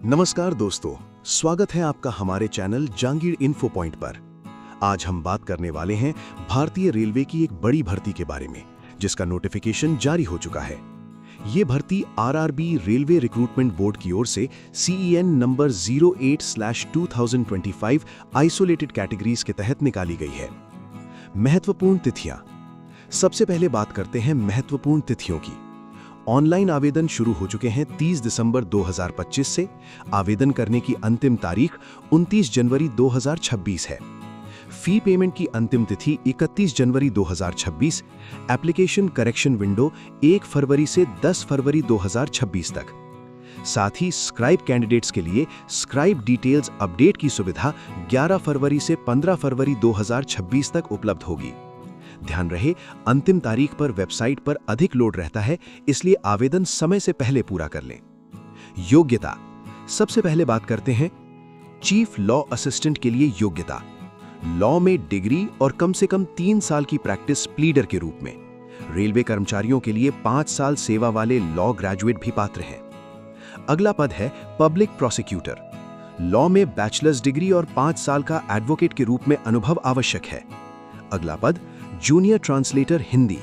नमस्कार दोस्तों, स्वागत है आपका हमारे चैनल जहांगीर इन्फो पॉइंट पर। आज हम बात करने वाले हैं भारतीय रेलवे की एक बड़ी भर्ती के बारे में, जिसका नोटिफिकेशन जारी हो चुका है। ये भर्ती आरआरबी रेलवे रिक्रूटमेंट बोर्ड की ओर से CEN नंबर 08/2025 आइसोलेटेड कैटेगरीज के तहत निकाली गई है। महत्वपूर्ण तिथियां। सबसे पहले बात करते हैं महत्वपूर्ण तिथियों की। ऑनलाइन आवेदन शुरू हो चुके हैं 30 दिसंबर 2025 से। आवेदन करने की अंतिम तारीख 29 जनवरी 2026 है। फी पेमेंट की अंतिम तिथि 31 जनवरी 2026। एप्लीकेशन करेक्शन विंडो 1 फरवरी से 10 फरवरी 2026 तक। साथ ही स्क्राइब कैंडिडेट्स के लिए स्क्राइब डिटेल्स अपडेट की सुविधा 11 फरवरी से 15 फरवरी 2026 तक उपलब्ध होगी। ध्यान रहे, अंतिम तारीख पर वेबसाइट पर अधिक लोड रहता है, इसलिए आवेदन समय से पहले पूरा कर लें। योग्यता। सबसे पहले बात करते हैं चीफ लॉ असिस्टेंट के लिए योग्यता। लॉ में डिग्री और कम से कम 3 साल की प्रैक्टिस प्लीडर के रूप में। रेलवे कर्मचारियों के लिए 5 साल सेवा वाले लॉ ग्रेजुएट भी पात्र हैं। अगला पद है पब्लिक प्रोसिक्यूटर। लॉ में बैचलर्स डिग्री और 5 साल का एडवोकेट के रूप में अनुभव आवश्यक है। अगला पद जूनियर ट्रांसलेटर हिंदी।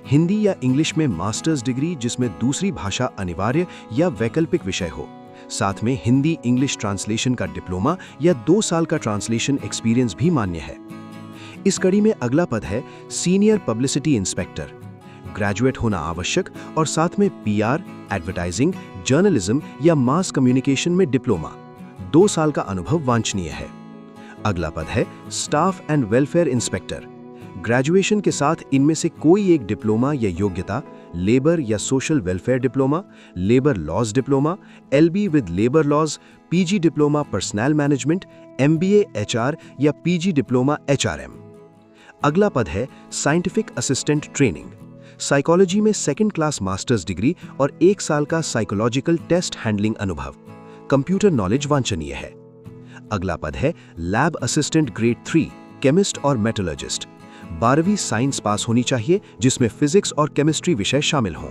हिंदी या इंग्लिश में मास्टर्स डिग्री जिसमें दूसरी भाषा अनिवार्य या वैकल्पिक विषय हो। साथ में हिंदी इंग्लिश ट्रांसलेशन का डिप्लोमा या 2 साल का ट्रांसलेशन एक्सपीरियंस भी मान्य है। इस कड़ी में अगला पद है सीनियर पब्लिसिटी इंस्पेक्टर। ग्रेजुएट होना आवश्यक और साथ में PR, एडवर्टाइजिंग, जर्नलिज्म या मास कम्युनिकेशन में डिप्लोमा। 2 साल का अनुभव वांछनीय है। अगला पद है staff and welfare inspector. Graduation के साथ इनमें से कोई एक डिप्लोमा या योग्यता, लेबर या social welfare diploma, labour laws diploma, LB with labour laws, PG diploma personnel management, MBA HR या PG डिप्लोमा HRM। अगला पद है साइंटिफिक असिस्टेंट ट्रेनिंग। साइकोलॉजी में 2nd क्लास मास्टर्स डिग्री और 1 साल का साइकोलॉजिकल टेस्ट हैंडलिंग अनुभव। कंप्यूटर नॉलेज वांछनीय है। अगला पद है लैब असिस्टेंट ग्रेड 3 केमिस्ट और मेटलर्जिस्ट। 12वीं साइंस पास होनी चाहिए, जिसमें फिजिक्स और केमिस्ट्री विषय शामिल हों।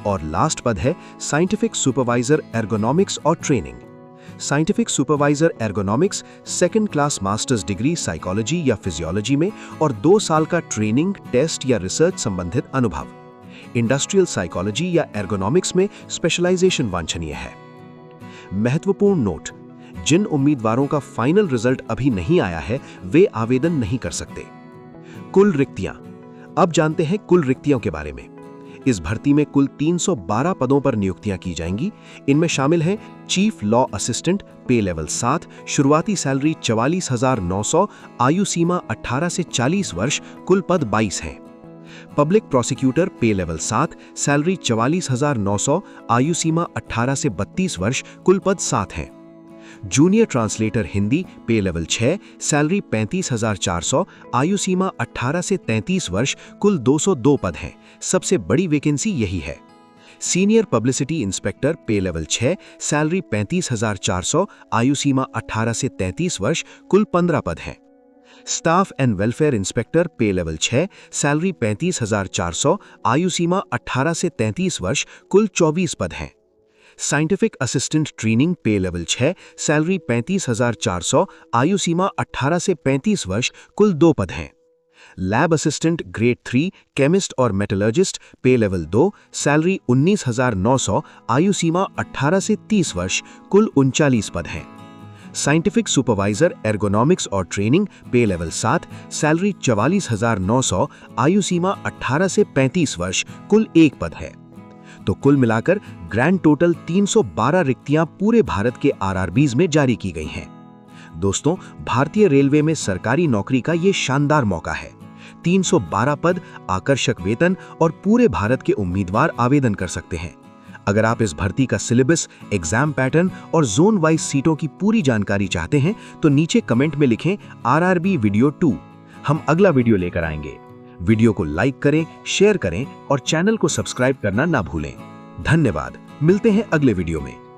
और लास्ट पद है साइंटिफिक सुपरवाइजर एर्गोनॉमिक्स और training. Scientific supervisor ergonomics 2nd class masters degree psychology या फिजियोलॉजी में और 2 साल का ट्रेनिंग, टेस्ट या रिसर्च संबंधित अनुभव। इंडस्ट्रियल साइकोलॉजी या एर्गोनॉमिक्स में स्पेशलाइजेशन वांछनीय है। महत्वपूर्ण नोट। जिन उम्मीदवारों का फाइनल रिजल्ट अभी नहीं आया है, वे आवेदन नहीं कर सकते। कुल रिक्तियां। अब जानते हैं कुल रिक्तियों के बारे में। इस भर्ती में कुल 312 पदों पर नियुक्तियां की जाएंगी। इनमें शामिल हैं चीफ लॉ असिस्टेंट, पे लेवल 7, शुरुआती सैलरी 44,900, आयु सीमा 18 से 40 वर्ष, कुल पद 22 हैं। पब्लिक प्रोसिक्यूटर, पे लेवल 7, सैलरी 44,900, आयु सीमा 18 से 32 वर्ष, कुल पद 7 हैं। जूनियर ट्रांसलेटर हिंदी, पे लेवल 6, सैलरी 35,400, आयु सीमा 18 से 33 वर्ष, कुल 202 पद हैं। सबसे बड़ी वैकेंसी यही है। सीनियर पब्लिसिटी इंस्पेक्टर, पे लेवल 6, सैलरी 35,400, आयु सीमा 18 से 33 वर्ष, कुल 15 पद हैं। स्टाफ एंड वेलफेयर इंस्पेक्टर, पे लेवल 6, सैलरी 35,400, आयु सीमा 18 से 33 वर्ष, कुल 24 पद हैं। साइंटिफिक असिस्टेंट ट्रेनिंग, पे लेवल 6, सैलरी 35,400, आयु सीमा 18 से 35 वर्ष, कुल 2 पद हैं। लैब असिस्टेंट ग्रेड 3 केमिस्ट और मेटलर्जिस्ट, पे लेवल 2, सैलरी 19,900, आयु सीमा 18 से 30 वर्ष, कुल 39 पद हैं। साइंटिफिक सुपरवाइजर एर्गोनॉमिक्स और ट्रेनिंग, पे लेवल 7, सैलरी 44,900, आयु सीमा 18 से 35 वर्ष, कुल 1 पद है। तो कुल मिलाकर ग्रैंड टोटल 312 रिक्तियां पूरे भारत के आरआरबीज में जारी की गई हैं। दोस्तों, भारतीय रेलवे में सरकारी नौकरी का ये शानदार मौका है। 312 पद, आकर्षक वेतन और पूरे भारत के उम्मीदवार आवेदन कर सकते हैं। अगर आप इस भर्ती का सिलेबस, एग्जाम पैटर्न और जोन वाइज सीटों की पूरी जानकारी चाहते हैं तो नीचे कमेंट में लिखें आरआरबी वीडियो 2। हम अगला वीडियो लेकर आएंगे। वीडियो को लाइक करें, शेयर करें और चैनल को सब्सक्राइब करना ना भूलें। धन्यवाद। मिलते हैं अगले वीडियो में।